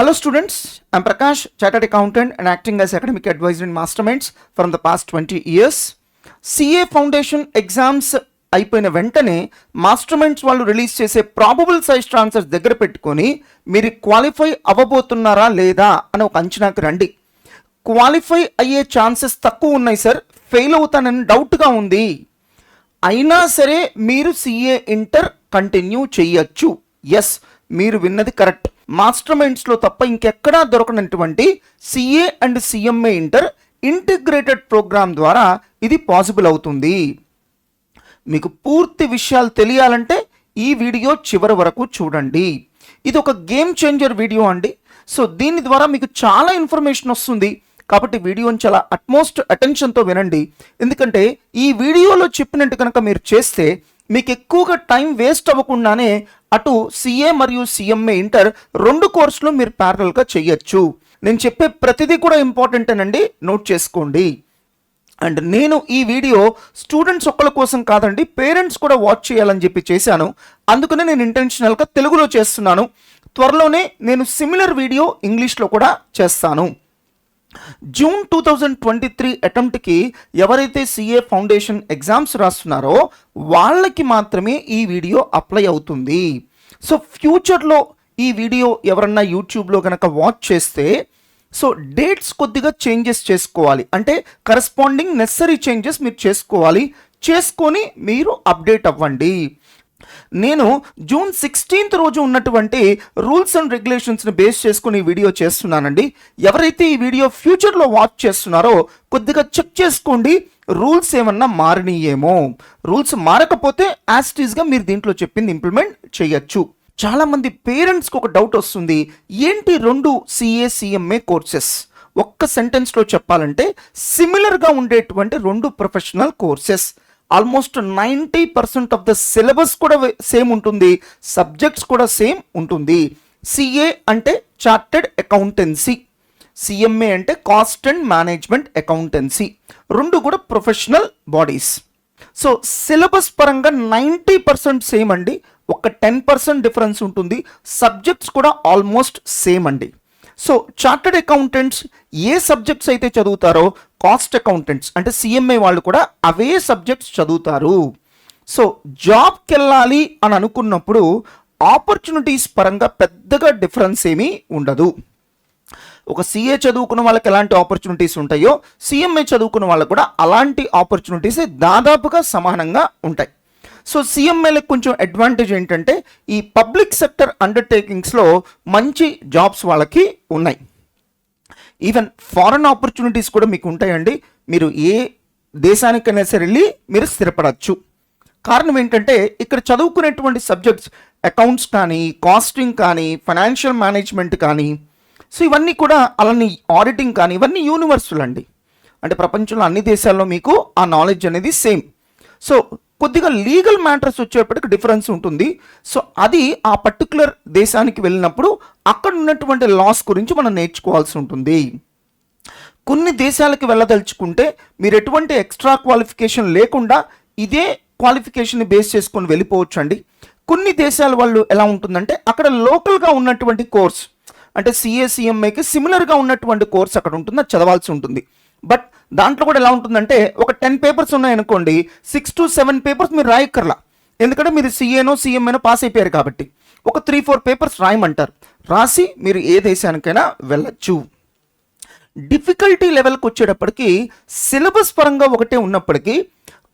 Hello students, I'm Prakash, Chartered Accountant and acting as academic advisor in Masterminds from the past 20 years. CA Foundation exams అయిపోయిన వెంటనే మాస్టర్మైండ్స్ వాళ్ళు release చేసే probable size transfers దగ్గర పెట్టుకొని మీరు qualify అవ్వబోతున్నారా లేదా అని ఒక అంచనాకి రండి. క్వాలిఫై అయ్యే ఛాన్సెస్ తక్కువ ఉన్నాయి సార్, ఫెయిల్ అవుతానని డౌట్గా ఉంది, అయినా సరే మీరు సిఏ ఇంటర్ కంటిన్యూ చేయొచ్చు. ఎస్, మీరు విన్నది కరెక్ట్. మాస్టర్మైండ్స్లో తప్ప ఇంకెక్కడా దొరకనటువంటి CA and CMA inter integrated program ద్వారా ఇది పాసిబుల్ అవుతుంది. మీకు పూర్తి విషయాలు తెలియాలంటే ఈ వీడియో చివరి వరకు చూడండి. ఇది ఒక గేమ్ చేంజర్ వీడియో అండి. సో దీని ద్వారా మీకు చాలా ఇన్ఫర్మేషన్ వస్తుంది కాబట్టి వీడియోని చాలా అట్మోస్ట్ అటెన్షన్తో వినండి. ఎందుకంటే ఈ వీడియోలో చెప్పినట్టు కనుక మీరు చేస్తే మీకు ఎక్కువగా టైం వేస్ట్ అవ్వకుండానే అటు సిఏ మరియు సిఎంఏ ఇంటర్ రెండు కోర్సులు మీరు ప్యారలల్గా చేయొచ్చు. నేను చెప్పే ప్రతిదీ కూడా ఇంపార్టెంట్ అనండి, నోట్ చేసుకోండి. అండ్ నేను ఈ వీడియో స్టూడెంట్స్ ఒక్కల కోసం కాదండి, పేరెంట్స్ కూడా వాచ్ చేయాలని చెప్పి చేశాను. అందుకనే నేను ఇంటెన్షనల్గా తెలుగులో చేస్తున్నాను. త్వరలోనే నేను సిమిలర్ వీడియో ఇంగ్లీష్లో కూడా చేస్తాను. జూన్ 2023 అటెంప్ట్కి ఎవరైతే సిఏ ఫౌండేషన్ ఎగ్జామ్స్ రాస్తున్నారో వాళ్ళకి మాత్రమే ఈ వీడియో అప్లై అవుతుంది. సో ఫ్యూచర్లో ఈ వీడియో ఎవరన్నా యూట్యూబ్లో కనుక వాచ్ చేస్తే సో డేట్స్ కొద్దిగా చేంజెస్ చేసుకోవాలి, అంటే కరెస్పాండింగ్ నెసరీ చేంజెస్ మీరు చేసుకొని మీరు అప్డేట్ అవ్వండి. నేను జూన్ 16th రోజు ఉన్నటువంటి రూల్స్ అండ్ రెగ్యులేషన్స్ని బేస్ చేసుకుని ఈ వీడియో చేస్తున్నానండి. ఎవరైతే ఈ వీడియో ఫ్యూచర్లో వాచ్ చేస్తున్నారో కొద్దిగా చెక్ చేసుకోండి, రూల్స్ ఏమన్నా మారినాయేమో. రూల్స్ మారకపోతే యాస్టీస్గా మీరు దీంట్లో చెప్పింది ఇంప్లిమెంట్ చేయొచ్చు. చాలామంది పేరెంట్స్కి ఒక డౌట్ వస్తుంది, ఏంటి రెండు సిఏ సిఎంఏ కోర్సెస్? ఒక్క సెంటెన్స్లో చెప్పాలంటే సిమిలర్గా ఉండేటువంటి రెండు professional courses. Almost 90% of the syllabus కూడా సేమ్ ఉంటుంది, సబ్జెక్ట్స్ కూడా సేమ్ ఉంటుంది. సిఏ అంటే చార్టెడ్ అకౌంటెన్సీ, సిఎంఏ అంటే కాస్ట్ అండ్ మేనేజ్మెంట్ అకౌంటెన్సీ, రెండు కూడా ప్రొఫెషనల్ బాడీస్. సో సిలబస్ పరంగా 90% సేమ్ అండి, ఒక 10% డిఫరెన్స్ ఉంటుంది. సబ్జెక్ట్స్ కూడా ఆల్మోస్ట్ సేమ్ అండి. సో చార్టెడ్ అకౌంటెంట్స్ ఏ సబ్జెక్ట్స్ అయితే చదువుతారో కాస్ట్ అకౌంటెంట్స్ అంటే సిఎంఏ వాళ్ళు కూడా అవే సబ్జెక్ట్స్ చదువుతారు. సో జాబ్కి వెళ్ళాలి అని అనుకున్నప్పుడు ఆపర్చునిటీస్ పరంగా పెద్దగా డిఫరెన్స్ ఏమీ ఉండదు. ఒక సిఏ చదువుకున్న వాళ్ళకి ఎలాంటి ఆపర్చునిటీస్ ఉంటాయో సిఎంఏ చదువుకున్న వాళ్ళకి కూడా అలాంటి ఆపర్చునిటీస్ దాదాపుగా సమానంగా ఉంటాయి. సో సిఎంఏలకు కొంచెం అడ్వాంటేజ్ ఏంటంటే ఈ పబ్లిక్ సెక్టర్ అండర్టేకింగ్స్లో మంచి జాబ్స్ వాళ్ళకి ఉన్నాయి. ఈవెన్ ఫారెన్ ఆపర్చునిటీస్ కూడా మీకు ఉంటాయండి. మీరు ఏ దేశానికైనా సరే వెళ్ళి మీరు స్థిరపడచ్చు. కారణం ఏంటంటే ఇక్కడ చదువుకునేటువంటి సబ్జెక్ట్స్ అకౌంట్స్ కానీ, కాస్టింగ్ కానీ, ఫైనాన్షియల్ మేనేజ్మెంట్ కానీ, సో ఇవన్నీ కూడా అలానే ఆడిటింగ్ కానీ ఇవన్నీ యూనివర్సల్ అండి. అంటే ప్రపంచంలో అన్ని దేశాల్లో మీకు ఆ నాలెడ్జ్ అనేది సేమ్. సో కొద్దిగా లీగల్ మ్యాటర్స్ వచ్చేప్పటికి డిఫరెన్స్ ఉంటుంది. సో అది ఆ పర్టికులర్ దేశానికి వెళ్ళినప్పుడు అక్కడ ఉన్నటువంటి లాస్ గురించి మనం నేర్చుకోవాల్సి ఉంటుంది. కొన్ని దేశాలకు వెళ్ళదలుచుకుంటే మీరు ఎటువంటి ఎక్స్ట్రా క్వాలిఫికేషన్ లేకుండా ఇదే క్వాలిఫికేషన్ని బేస్ చేసుకొని వెళ్ళిపోవచ్చు అండి. కొన్ని దేశాల వాళ్ళు ఎలా ఉంటుందంటే అక్కడ లోకల్గా ఉన్నటువంటి కోర్స్ అంటే సిఏ సిఎంఏకి సిమిలర్గా ఉన్నటువంటి కోర్స్ అక్కడ ఉంటుంది, అది చదవాల్సి ఉంటుంది. బట్ దాంట్లో కూడా ఎలా ఉంటుందంటే ఒక 10 పేపర్స్ ఉన్నాయనుకోండి, 6 to 7 పేపర్స్ మీరు రాయక్కర్లా, ఎందుకంటే మీరు సిఏనో సిఎంఏనో పాస్ అయిపోయారు కాబట్టి ఒక 3-4 పేపర్స్ రాయమంటారు. రాసి మీరు ఏ దేశానికైనా వెళ్ళచ్చు. డిఫికల్టీ లెవెల్కి వచ్చేటప్పటికి సిలబస్ పరంగా ఒకటే ఉన్నప్పటికీ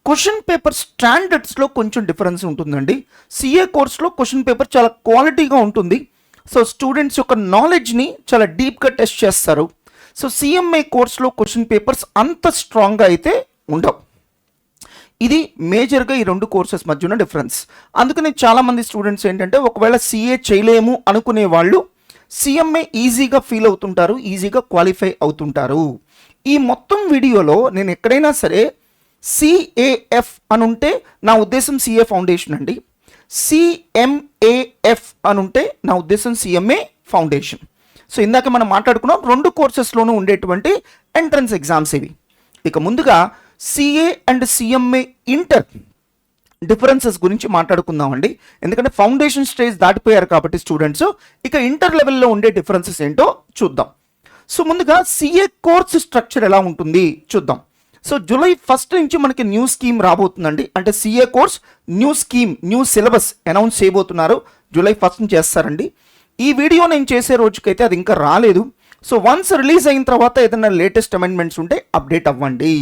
క్వశ్చన్ పేపర్ స్టాండర్డ్స్లో కొంచెం డిఫరెన్స్ ఉంటుందండి. సిఏ కోర్స్లో క్వశ్చన్ పేపర్ చాలా క్వాలిటీగా ఉంటుంది. సో స్టూడెంట్స్ యొక్క నాలెడ్జ్ని చాలా డీప్గా టెస్ట్ చేస్తారు. సో సిఎంఏ కోర్స్లో క్వశ్చన్ పేపర్స్ అంత స్ట్రాంగ్గా అయితే ఉండవు. ఇది మేజర్గా ఈ రెండు కోర్సెస్ మధ్య ఉన్న డిఫరెన్స్. అందుకని చాలామంది స్టూడెంట్స్ ఏంటంటే ఒకవేళ సిఏ చేయలేము అనుకునే వాళ్ళు సిఎంఏ ఈజీగా ఫీల్ అవుతుంటారు, ఈజీగా క్వాలిఫై అవుతుంటారు. ఈ మొత్తం వీడియోలో నేను ఎక్కడైనా సరే సిఏఎఫ్ అనుంటే నా ఉద్దేశం సిఏ ఫౌండేషన్ అండి, సిఎంఏఎఫ్ అనుంటే నా ఉద్దేశం సిఎంఏ ఫౌండేషన్. సో ఇందాక మనం మాట్లాడుకున్నాం రెండు కోర్సెస్లోనూ ఉండేటువంటి ఎంట్రన్స్ ఎగ్జామ్స్ ఇవి. ఇక ముందుగా CA and CMA inter differences గురించి మాట్లాడుకుందామండి. ఎందుకంటే ఫౌండేషన్ స్టేజ్ దాటిపోయారు కాబట్టి స్టూడెంట్స్, ఇక ఇంటర్ లెవెల్లో ఉండే డిఫరెన్సెస్ ఏంటో చూద్దాం. సో ముందుగా సిఏ కోర్స్ స్ట్రక్చర్ ఎలా ఉంటుంది చూద్దాం. సో జూలై 1 నుంచి మనకి న్యూ స్కీమ్ రాబోతుందండి. అంటే CA course new scheme, new syllabus announce చేయబోతున్నారు. జూలై 1 నుంచి చేస్తారండి. ఈ వీడియో నేను చేసే రోజుకైతే అది ఇంకా రాలేదు. సో వన్స్ రిలీజ్ అయిన తర్వాత ఏదైనా లేటెస్ట్ అమెండ్మెంట్స్ ఉంటే అప్డేట్ అవ్వండి.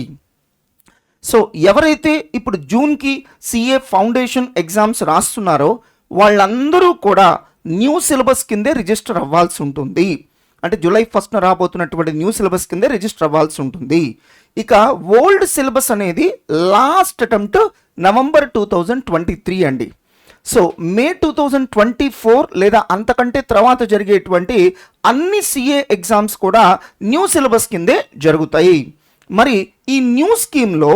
సో ఎవరైతే ఇప్పుడు జూన్కి సిఏ ఫౌండేషన్ ఎగ్జామ్స్ రాస్తున్నారో వాళ్ళందరూ కూడా న్యూ సిలబస్ కిందే రిజిస్టర్ అవ్వాల్సి ఉంటుంది. అంటే జూలై 1న రాబోతున్నటువంటి న్యూ సిలబస్ కిందే రిజిస్టర్ అవ్వాల్సి ఉంటుంది. ఇక ఓల్డ్ సిలబస్ అనేది లాస్ట్ అటెంప్ట్ నవంబర్ 2023 అండి. సో మే 2024 లేదా అంతకంటే తర్వాత జరిగేటువంటి అన్ని సిఏ ఎగ్జామ్స్ కూడా న్యూ సిలబస్ కిందే జరుగుతాయి. మరి ఈ న్యూ స్కీమ్లో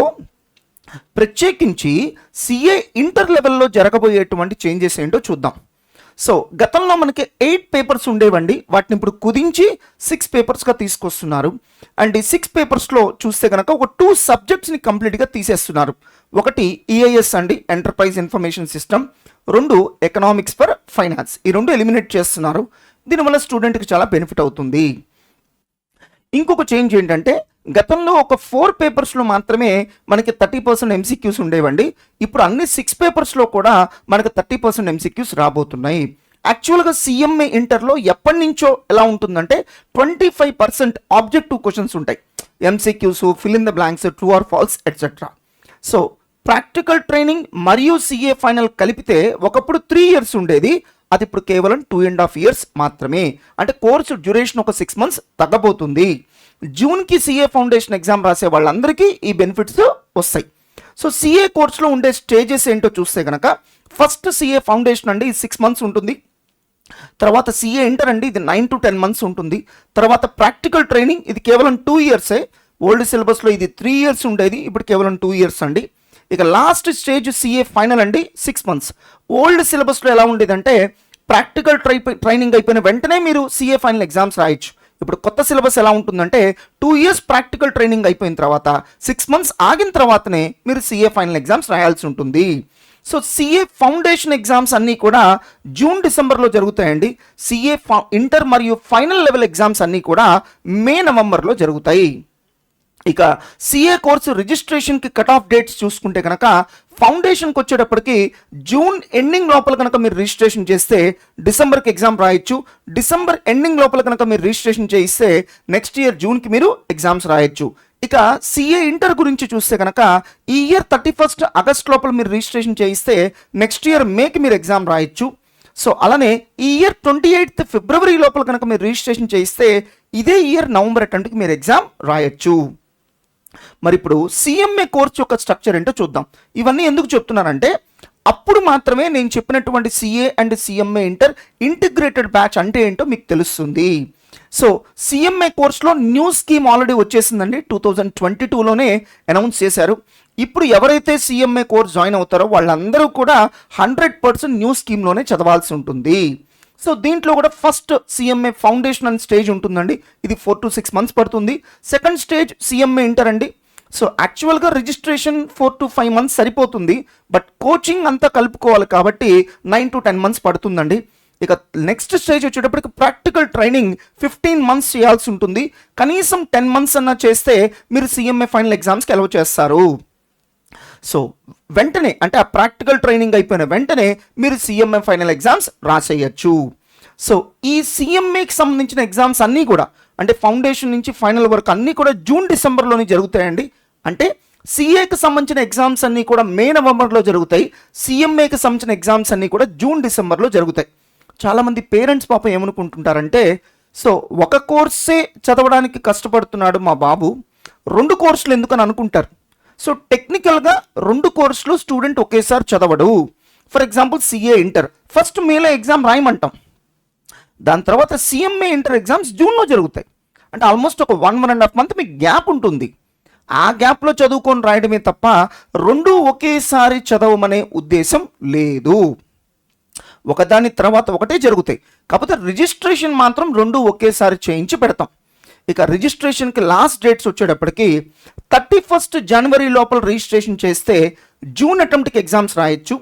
ప్రత్యేకించి సిఏ ఇంటర్ లెవెల్లో జరగబోయేటువంటి చేంజెస్ ఏంటో చూద్దాం. సో గతంలో మనకి 8 పేపర్స్ ఉండేవండి, వాటిని ఇప్పుడు కుదించి 6 పేపర్స్గా తీసుకొస్తున్నారు. అండ్ ఈ 6 పేపర్స్లో చూస్తే కనుక ఒక 2 సబ్జెక్ట్స్ని కంప్లీట్గా తీసేస్తున్నారు. ఒకటి ఈఐఎస్ అండి, enterprise information system, 2 economics for finance. ఈ 2 ఎలిమినేట్ చేస్తున్నారు. దీనివల్ల స్టూడెంట్కి చాలా బెనిఫిట్ అవుతుంది. ఇంకొక చేంజ్ ఏంటంటే గతంలో ఒక 4 పేపర్స్లో మాత్రమే మనకి 30% ఎంసీక్యూస్ ఉండేవండి. ఇప్పుడు అన్ని 6 పేపర్స్లో కూడా మనకి 30% ఎంసీక్యూస్ రాబోతున్నాయి. యాక్చువల్గా సిఎంఏ ఇంటర్లో ఎప్పటి నుంచో ఎలా ఉంటుందంటే 25% ఆబ్జెక్టివ్ క్వశ్చన్స్ ఉంటాయి. MCQs, fill in the blanks, true or false etcetera. So practical training మరియు సిఏ ఫైనల్ కలిపితే ఒకప్పుడు 3 ఇయర్స్ ఉండేది, అది ఇప్పుడు కేవలం 2.5 ఇయర్స్ మాత్రమే. అంటే కోర్సు డ్యూరేషన్ ఒక 6 మంత్స్ తగ్గబోతుంది. జూన్కి సిఏ ఫౌండేషన్ ఎగ్జామ్ రాసే వాళ్ళందరికీ ఈ బెనిఫిట్స్ వస్తాయి. సో సిఏ కోర్సులో ఉండే స్టేజెస్ ఏంటో చూస్తే కనుక ఫస్ట్ సిఏ ఫౌండేషన్ అండి, ఇది 6 మంత్స్ ఉంటుంది. తర్వాత సిఏ ఇంటర్ అండి, ఇది 9 to 10 మంత్స్ ఉంటుంది. తర్వాత ప్రాక్టికల్ ట్రైనింగ్, ఇది కేవలం 2 ఇయర్సే. ఓల్డ్ సిలబస్లో ఇది 3 ఇయర్స్ ఉండేది, ఇప్పుడు కేవలం 2 ఇయర్స్ అండి. ఇక లాస్ట్ స్టేజ్ సిఏ ఫైనల్ అండి, 6 మంత్స్. ఓల్డ్ సిలబస్లో ఎలా ఉండేదంటే ప్రాక్టికల్ ట్రైనింగ్ అయిపోయిన వెంటనే మీరు సిఏ ఫైనల్ ఎగ్జామ్స్ రాయొచ్చు. ఇప్పుడు కొత్త సిలబస్ ఎలా ఉంటుందంటే 2 ఇయర్స్ ప్రాక్టికల్ ట్రైనింగ్ అయిపోయిన తర్వాత 6 మంత్స్ ఆగిన తర్వాతనే మీరు సిఏ ఫైనల్ ఎగ్జామ్స్ రాయాల్సి ఉంటుంది. సో సిఏ ఫౌండేషన్ ఎగ్జామ్స్ అన్నీ కూడా జూన్ డిసెంబర్లో జరుగుతాయండి. సిఏ ఇంటర్ మరియు ఫైనల్ లెవెల్ ఎగ్జామ్స్ అన్నీ కూడా మే నవంబర్లో జరుగుతాయి. ఇక సిఏ కోర్సు రిజిస్ట్రేషన్కి కట్ ఆఫ్ డేట్స్ చూసుకుంటే కనుక ఫౌండేషన్కి వచ్చేటప్పటికి జూన్ ఎండింగ్ లోపల కనుక మీరు రిజిస్ట్రేషన్ చేస్తే డిసెంబర్కి ఎగ్జామ్ రాయొచ్చు. డిసెంబర్ ఎండింగ్ లోపల కనుక మీరు రిజిస్ట్రేషన్ చేయిస్తే నెక్స్ట్ ఇయర్ జూన్కి మీరు ఎగ్జామ్స్ రాయొచ్చు. ఇక సిఏ ఇంటర్ గురించి చూస్తే కనుక ఈ ఇయర్ 31 ఆగస్ట్ లోపల మీరు రిజిస్ట్రేషన్ చేయిస్తే నెక్స్ట్ ఇయర్ మేకి మీరు ఎగ్జామ్ రాయొచ్చు. సో అలానే ఈ ఇయర్ 28 ఫిబ్రవరి లోపల కనుక మీరు రిజిస్ట్రేషన్ చేయిస్తే ఇదే ఇయర్ నవంబర్ అటెంప్ట్కి మీరు ఎగ్జామ్ రాయొచ్చు. మరి ఇప్పుడు సిఎంఏ కోర్స్ యొక్క స్ట్రక్చర్ ఏంటో చూద్దాం. ఇవన్నీ ఎందుకు చెప్తున్నానంటే అప్పుడు మాత్రమే నేను చెప్పినటువంటి CA and CMA inter integrated batch అంటే ఏంటో మీకు తెలుస్తుంది. సో సిఎంఏ కోర్స్లో న్యూ స్కీమ్ ఆల్రెడీ వచ్చేసిందండి, 2022లోనే అనౌన్స్ చేశారు. ఇప్పుడు ఎవరైతే సిఎంఏ కోర్స్ జాయిన్ అవుతారో వాళ్ళందరూ కూడా 100% న్యూ స్కీమ్లోనే చదవాల్సి ఉంటుంది. సో దీంట్లో కూడా ఫస్ట్ సిఎంఏ ఫౌండేషన్ అనే స్టేజ్ ఉంటుందండి, ఇది 4 to 6 మంత్స్ పడుతుంది. సెకండ్ స్టేజ్ సిఎంఏ ఇంటర్ అండి. సో యాక్చువల్గా రిజిస్ట్రేషన్ 4 to 5 మంత్స్ సరిపోతుంది, బట్ కోచింగ్ అంతా కలుపుకోవాలి కాబట్టి 9 to 10 మంత్స్ పడుతుందండి. ఇక నెక్స్ట్ స్టేజ్ వచ్చేటప్పటికి ప్రాక్టికల్ ట్రైనింగ్ 15 మంత్స్ చేయాల్సి ఉంటుంది. కనీసం 10 మంత్స్ అన్నా చేస్తే మీరు సిఎంఏ ఫైనల్ ఎగ్జామ్స్కి అలౌ చేస్తారు. సో వెంటనే అంటే ఆ ప్రాక్టికల్ ట్రైనింగ్ అయిపోయిన వెంటనే మీరు సిఎంఏ ఫైనల్ ఎగ్జామ్స్ రాసేయచ్చు. సో ఈ సిఎంఏకి సంబంధించిన ఎగ్జామ్స్ అన్నీ కూడా అంటే ఫౌండేషన్ నుంచి ఫైనల్ వరకు అన్నీ కూడా జూన్ డిసెంబర్లోనే జరుగుతాయండి. అంటే సిఏకి సంబంధించిన ఎగ్జామ్స్ అన్నీ కూడా మే నవంబర్లో జరుగుతాయి. సిఎంఏకి సంబంధించిన ఎగ్జామ్స్ అన్నీ కూడా జూన్ డిసెంబర్లో జరుగుతాయి. చాలామంది పేరెంట్స్ పాపం ఏమనుకుంటుంటారంటే సో ఒక కోర్సే చదవడానికి కష్టపడుతున్నాడు మా బాబు, 2 కోర్సులు ఎందుకని అనుకుంటారు. సో టెక్నికల్గా 2 కోర్సులు స్టూడెంట్ ఒకేసారి చదవడు. For example CA inter first మేలో ఎగ్జామ్ రాయమంటాం, దాని తర్వాత సిఎంఏ ఇంటర్ ఎగ్జామ్స్ జూన్లో జరుగుతాయి. అంటే ఆల్మోస్ట్ ఒక 1.5 మంత్ మీకు గ్యాప్ ఉంటుంది. ఆ గ్యాప్లో చదువుకొని రాయడమే తప్ప 2 ఒకేసారి చదవమనే ఉద్దేశం లేదు. ఒకదాని తర్వాత ఒకటే జరుగుతాయి, కాకపోతే రిజిస్ట్రేషన్ మాత్రం 2 ఒకేసారి చేయించి పెడతాం. ఇక రిజిస్ట్రేషన్కి లాస్ట్ డేట్స్ వచ్చేటప్పటికి 31st జనవరి లోపల రిజిస్ట్రేషన్ చేస్తే జూన్ అటెంప్ట్కి ఎగ్జామ్స్ రాయొచ్చు.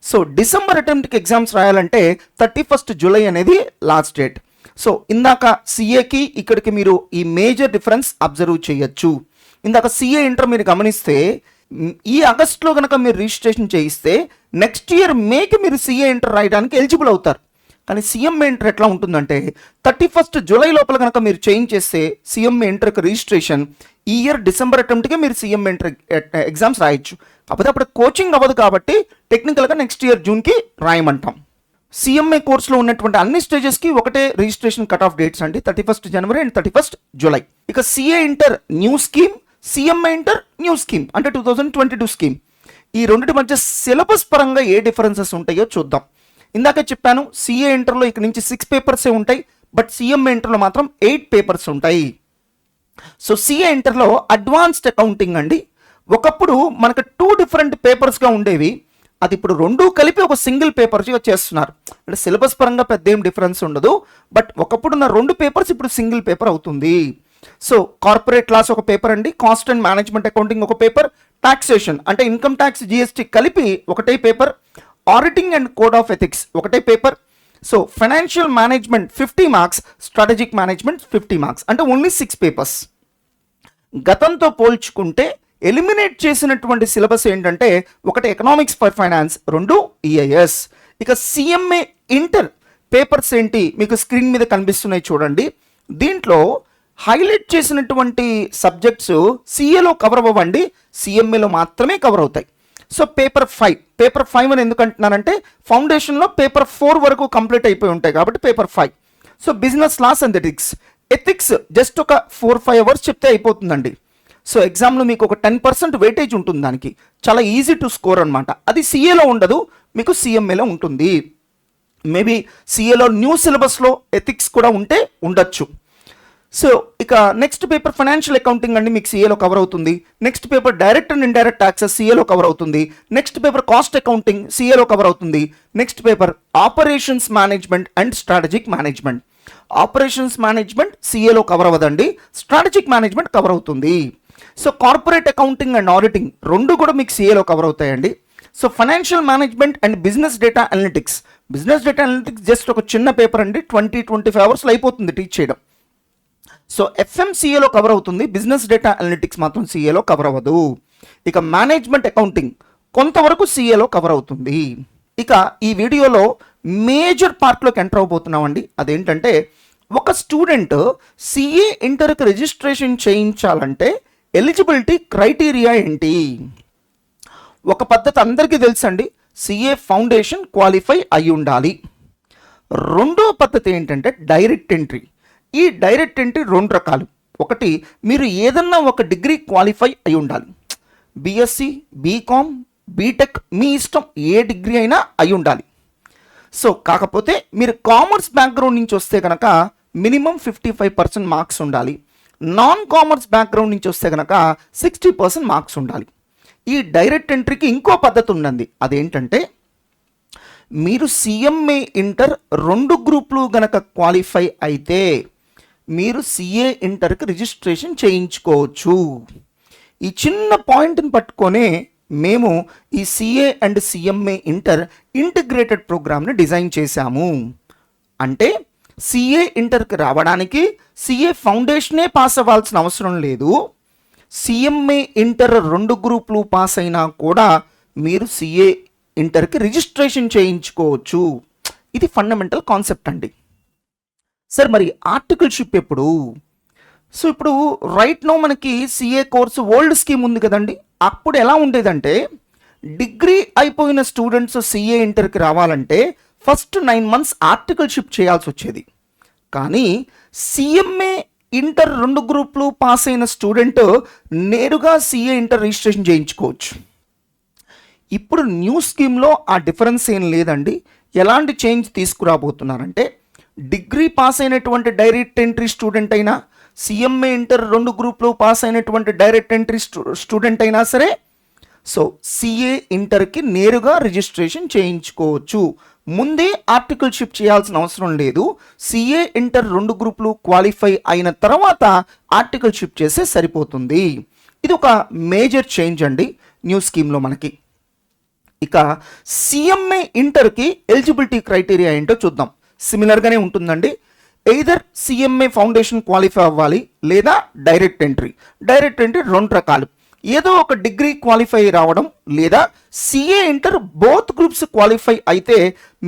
సో డిసెంబర్ అటెంప్ట్కి ఎగ్జామ్స్ రాయాలంటే 31st జూలై అనేది లాస్ట్ డేట్. సో ఇందాక సిఏకి ఇక్కడికి మీరు ఈ మేజర్ డిఫరెన్స్ అబ్జర్వ్ చేయొచ్చు. ఇందాక సిఏ ఇంటర్ మీరు గమనిస్తే ఈ ఆగస్ట్లో కనుక మీరు రిజిస్ట్రేషన్ చేయిస్తే నెక్స్ట్ ఇయర్ మేకి మీరు సిఏ ఇంటర్ రాయడానికి ఎలిజిబుల్ అవుతారు. కానీ సిఎంఏ ఇంటర్ ఎట్లా ఉంటుందంటే 31st జూలై లోపల కనుక మీరు చేంజ్ చేస్తే సిఎంఏ ఇంటర్కి రిజిస్ట్రేషన్ ఈ ఇయర్ డిసెంబర్ అటెంప్ట్కి మీరు సిఎంఏ ఇంటర్ ఎగ్జామ్స్ రాయొచ్చు. కాకపోతే అప్పుడు కోచింగ్ అవ్వదు కాబట్టి టెక్నికల్గా నెక్స్ట్ ఇయర్ జూన్కి రాయమంటాం. సిఎంఏ కోర్సులో ఉన్నటువంటి అన్ని స్టేజెస్కి ఒకటే రిజిస్ట్రేషన్ కట్ ఆఫ్ డేట్స్ అండి, 31st January and 31st July. ఇక CA inter new scheme, CMA inter new scheme అంటే 2022 స్కీమ్. ఈ రెండింటి మధ్య సిలబస్ పరంగా ఏ డిఫరెన్సెస్ ఉంటాయో చూద్దాం. ఇందాక చెప్పాను సిఏ ఇంటర్లో ఇక్కడ నుంచి 6 పేపర్సే ఉంటాయి, బట్ సిఎంఏ ఇంటర్లో మాత్రం 8 పేపర్స్ ఉంటాయి. సో సిఏ ఇంటర్లో అడ్వాన్స్డ్ అకౌంటింగ్ అండి. ఒకప్పుడు మనకు 2 డిఫరెంట్ పేపర్స్గా ఉండేవి, అది ఇప్పుడు 2 కలిపి ఒక సింగిల్ పేపర్గా చేస్తున్నారు. అంటే సిలబస్ పరంగా పెద్ద ఏం డిఫరెన్స్ ఉండదు, బట్ ఒకప్పుడున్న 2 పేపర్స్ ఇప్పుడు సింగిల్ పేపర్ అవుతుంది. సో కార్పొరేట్ లాస్ ఒక పేపర్ అండి, కాస్ట్ అండ్ మేనేజ్మెంట్ అకౌంటింగ్ ఒక పేపర్, టాక్సేషన్ అంటే ఇన్కమ్ ట్యాక్స్ జిఎస్టీ కలిపి ఒకటే paper, auditing and code of ethics ఒకటే paper. So financial management 50 marks, strategic management 50 marks అంటే ఓన్లీ 6 పేపర్స్. గతంతో పోల్చుకుంటే ఎలిమినేట్ చేసినటువంటి సిలబస్ ఏంటంటే ఒకటి ఎకనామిక్స్ ఫర్ ఫైనాన్స్, 2 ఈఐఎస్. ఇక సిఎంఏ ఇంటర్ పేపర్స్ ఏంటి మీకు స్క్రీన్ మీద కనిపిస్తున్నాయి చూడండి. దీంట్లో హైలైట్ చేసినటువంటి సబ్జెక్ట్స్ సిఏలో కవర్ అవ్వండి, సిఎంఏలో మాత్రమే కవర్ అవుతాయి. సో పేపర్ 5 అని ఎందుకు అంటున్నానంటే ఫౌండేషన్లో పేపర్ 4 వరకు కంప్లీట్ అయిపోయి ఉంటాయి కాబట్టి paper 5. So business laws and ethics just ఒక 4-5 అవర్స్ చెప్తే అయిపోతుందండి. సో ఎగ్జామ్లో మీకు ఒక 10% వెయిటేజ్ ఉంటుంది, దానికి చాలా ఈజీ టు స్కోర్ అనమాట. అది సిఏలో ఉండదు, మీకు సిఎంఏలో ఉంటుంది. మేబీ సిఏలో న్యూ సిలబస్లో ఎథిక్స్ కూడా ఉంటే ఉండొచ్చు. సో ఇక నెక్స్ట్ పేపర్ ఫైనాన్షియల్ అకౌంటింగ్ అండి, మీకు సిఏలో కవర్ అవుతుంది. Next paper direct and indirect taxes సిఏలో కవర్ అవుతుంది. నెక్స్ట్ పేపర్ కాస్ట్ అకౌంటింగ్ సిఏలో కవర్ అవుతుంది. Next paper operations management and strategic management. Operations management సిఏలో కవర్ అవ్వదండి, స్ట్రాటజిక్ మేనేజ్మెంట్ కవర్ అవుతుంది. So corporate accounting and auditing 2 కూడా మీకు సిఏలో కవర్ అవుతాయండి. So financial management and business data analytics just ఒక చిన్న పేపర్ అండి, 20-25 అవర్స్లో అయిపోతుంది టీచ్ చేయడం. సో ఎఫ్ఎంసీఏలో కవర్ అవుతుంది, బిజినెస్ డేటా అనలిటిక్స్ మాత్రం సిఏలో కవర్ అవ్వదు. ఇక మేనేజ్మెంట్ అకౌంటింగ్ కొంతవరకు సిఏలో కవర్ అవుతుంది. ఇక ఈ వీడియోలో మేజర్ పార్ట్లోకి ఎంటర్ అవబోతున్నామండి. అదేంటంటే ఒక స్టూడెంట్ సిఏ ఇంటర్కి రిజిస్ట్రేషన్ చేయించాలంటే ఎలిజిబిలిటీ క్రైటీరియా ఏంటి? ఒక పద్ధతి అందరికీ తెలుసండి, సిఏ ఫౌండేషన్ క్వాలిఫై అయి ఉండాలి. రెండో పద్ధతి ఏంటంటే డైరెక్ట్ ఎంట్రీ. ఈ డైరెక్ట్ ఎంట్రీ 2 రకాలు. ఒకటి మీరు ఏదన్నా ఒక డిగ్రీ క్వాలిఫై అయి ఉండాలి, బిఎస్సి, బీకామ్, బీటెక్ మీ ఇష్టం, ఏ డిగ్రీ అయినా అయి ఉండాలి. సో కాకపోతే మీరు కామర్స్ బ్యాక్గ్రౌండ్ నుంచి వస్తే కనుక మినిమం 55% మార్క్స్ ఉండాలి. నాన్ కామర్స్ బ్యాక్గ్రౌండ్ నుంచి వస్తే కనుక 60% మార్క్స్ ఉండాలి. ఈ డైరెక్ట్ ఎంట్రీకి ఇంకో పద్ధతి ఉందండి, అదేంటంటే మీరు సిఎంఏ ఇంటర్ 2 గ్రూపులు గనక క్వాలిఫై అయితే మీరు సిఏ ఇంటర్కి రిజిస్ట్రేషన్ చేయించుకోవచ్చు. ఈ చిన్న పాయింట్ని పట్టుకొనే మేము ఈ CA and CMA inter integrated ప్రోగ్రామ్ని డిజైన్ చేశాము. అంటే సిఏ ఇంటర్కి రావడానికి సిఏ ఫౌండేషనే పాస్ అవ్వాల్సిన అవసరం లేదు. సిఎంఏ ఇంటర్ 2 గ్రూపులు పాస్ అయినా కూడా మీరు సిఏ ఇంటర్కి రిజిస్ట్రేషన్ చేయించుకోవచ్చు. ఇది ఫండమెంటల్ కాన్సెప్ట్ అండి. సార్ మరి ఆర్టికల్షిప్ ఎప్పుడు? సో ఇప్పుడు రైట్ నో మనకి సిఏ కోర్సు ఓల్డ్ స్కీమ్ ఉంది కదండి. అప్పుడు ఎలా ఉండేదంటే డిగ్రీ అయిపోయిన స్టూడెంట్స్ సిఏ ఇంటర్కి రావాలంటే ఫస్ట్ 9 months ఆర్టికల్షిప్ చేయాల్సి వచ్చేది. కానీ సిఎంఏ ఇంటర్ 2 గ్రూపులు పాస్ అయిన స్టూడెంట్ నేరుగా సిఏ ఇంటర్ రిజిస్ట్రేషన్ చేయించుకోవచ్చు. ఇప్పుడు న్యూ స్కీమ్లో ఆ డిఫరెన్స్ ఏం లేదండి. ఎలాంటి చేంజ్ తీసుకురాబోతున్నారంటే డిగ్రీ పాస్ అయినటువంటి డైరెక్ట్ ఎంట్రీ స్టూడెంట్ అయినా, సిఎంఏ ఇంటర్ 2 గ్రూపులు పాస్ అయినటువంటి డైరెక్ట్ ఎంట్రీ స్టూడెంట్ అయినా సరే సో సిఏ ఇంటర్కి నేరుగా రిజిస్ట్రేషన్ చేయించుకోవచ్చు. ముందే ఆర్టికల్షిప్ చేయాల్సిన అవసరం లేదు. సిఏ ఇంటర్ 2 గ్రూపులు క్వాలిఫై అయిన తర్వాత ఆర్టికల్షిప్ చేస్తే సరిపోతుంది. ఇది ఒక మేజర్ చేంజ్ అండి న్యూ స్కీమ్లో మనకి. ఇక సిఎంఏ ఇంటర్కి ఎలిజిబిలిటీ క్రైటీరియా ఏంటో చూద్దాం. సిమిలర్గానే ఉంటుందండి. ఎయిదర్ సిఎంఏ ఫౌండేషన్ క్వాలిఫై అవ్వాలి లేదా డైరెక్ట్ ఎంట్రీ. డైరెక్ట్ ఎంట్రీ 2 రకాలు. ఏదో ఒక డిగ్రీ క్వాలిఫై రావడం లేదా CA inter both groups qualify అయితే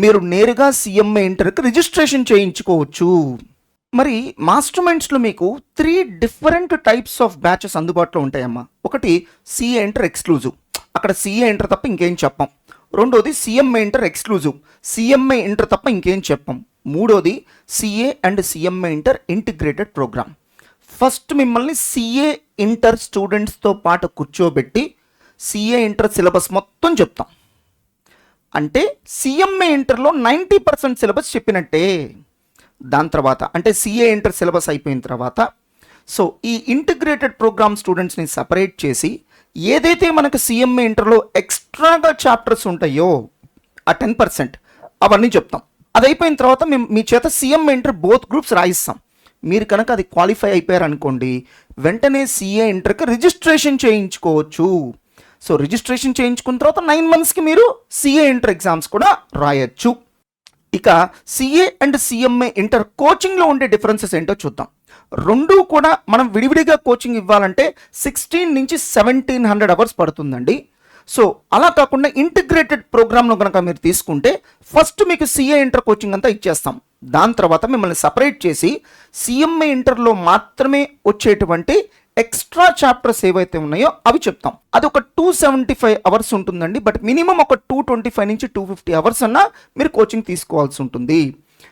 మీరు నేరుగా సిఎంఏ ఇంటర్కి రిజిస్ట్రేషన్ చేయించుకోవచ్చు. మరి మాస్టర్ మైండ్స్లో మీకు 3 డిఫరెంట్ టైప్స్ ఆఫ్ బ్యాచెస్ అందుబాటులో ఉంటాయమ్మా. ఒకటి సిఏ ఇంటర్ ఎక్స్క్లూజివ్, అక్కడ సిఏ ఇంటర్ తప్ప ఇంకేం చెప్పం. రెండోది CMA inter exclusive, CMA inter తప్ప ఇంకేం చెప్పం. మూడోది CA and CMA inter integrated programme. First మిమ్మల్ని సిఏ ఇంటర్ స్టూడెంట్స్తో పాటు కూర్చోబెట్టి సిఏ ఇంటర్ సిలబస్ మొత్తం చెప్తాం. అంటే సిఎంఏ ఇంటర్లో 90% సిలబస్ చెప్పినట్టే. దాని తర్వాత అంటే సిఏ ఇంటర్ సిలబస్ అయిపోయిన తర్వాత సో ఈ ఇంటిగ్రేటెడ్ ప్రోగ్రామ్ స్టూడెంట్స్ని సపరేట్ చేసి ఏదైతే మనకు సిఎంఏ ఇంటర్లో ఎక్స్ట్రాగా చాప్టర్స్ ఉంటాయో ఆ 10% అవన్నీ చెప్తాం. అది అయిపోయిన తర్వాత మేము మీ చేత సిఎంఏ ఇంటర్ బోత్ గ్రూప్స్ రాయిస్తాం. మీరు కనుక అది క్వాలిఫై అయిపోయారనుకోండి, వెంటనే సిఏ ఇంటర్కి రిజిస్ట్రేషన్ చేయించుకోవచ్చు. సో రిజిస్ట్రేషన్ చేయించుకున్న తర్వాత 9 monthsకి మీరు సిఏ ఇంటర్ ఎగ్జామ్స్ కూడా రాయొచ్చు. ఇక సిఏ అండ్ సిఎంఏ ఇంటర్ కోచింగ్లో ఉండే డిఫరెన్సెస్ ఏంటో చూద్దాం. రెండూ కూడా మనం విడివిడిగా కోచింగ్ ఇవ్వాలంటే 16 నుంచి 1700 hours పడుతుందండి. సో అలా కాకుండా ఇంటిగ్రేటెడ్ ప్రోగ్రామ్లో కనుక మీరు తీసుకుంటే ఫస్ట్ మీకు సిఏ ఇంటర్ కోచింగ్ అంతా ఇచ్చేస్తాం. దాని తర్వాత మిమ్మల్ని సపరేట్ చేసి సిఎంఏ ఇంటర్లో మాత్రమే వచ్చేటువంటి ఎక్స్ట్రా చాప్టర్స్ ఏవైతే ఉన్నాయో అవి చెప్తాం. అది ఒక 275 hours ఉంటుందండి. బట్ మినిమం ఒక 225 నుంచి 250 hours అన్నా మీరు కోచింగ్ తీసుకోవాల్సి ఉంటుంది.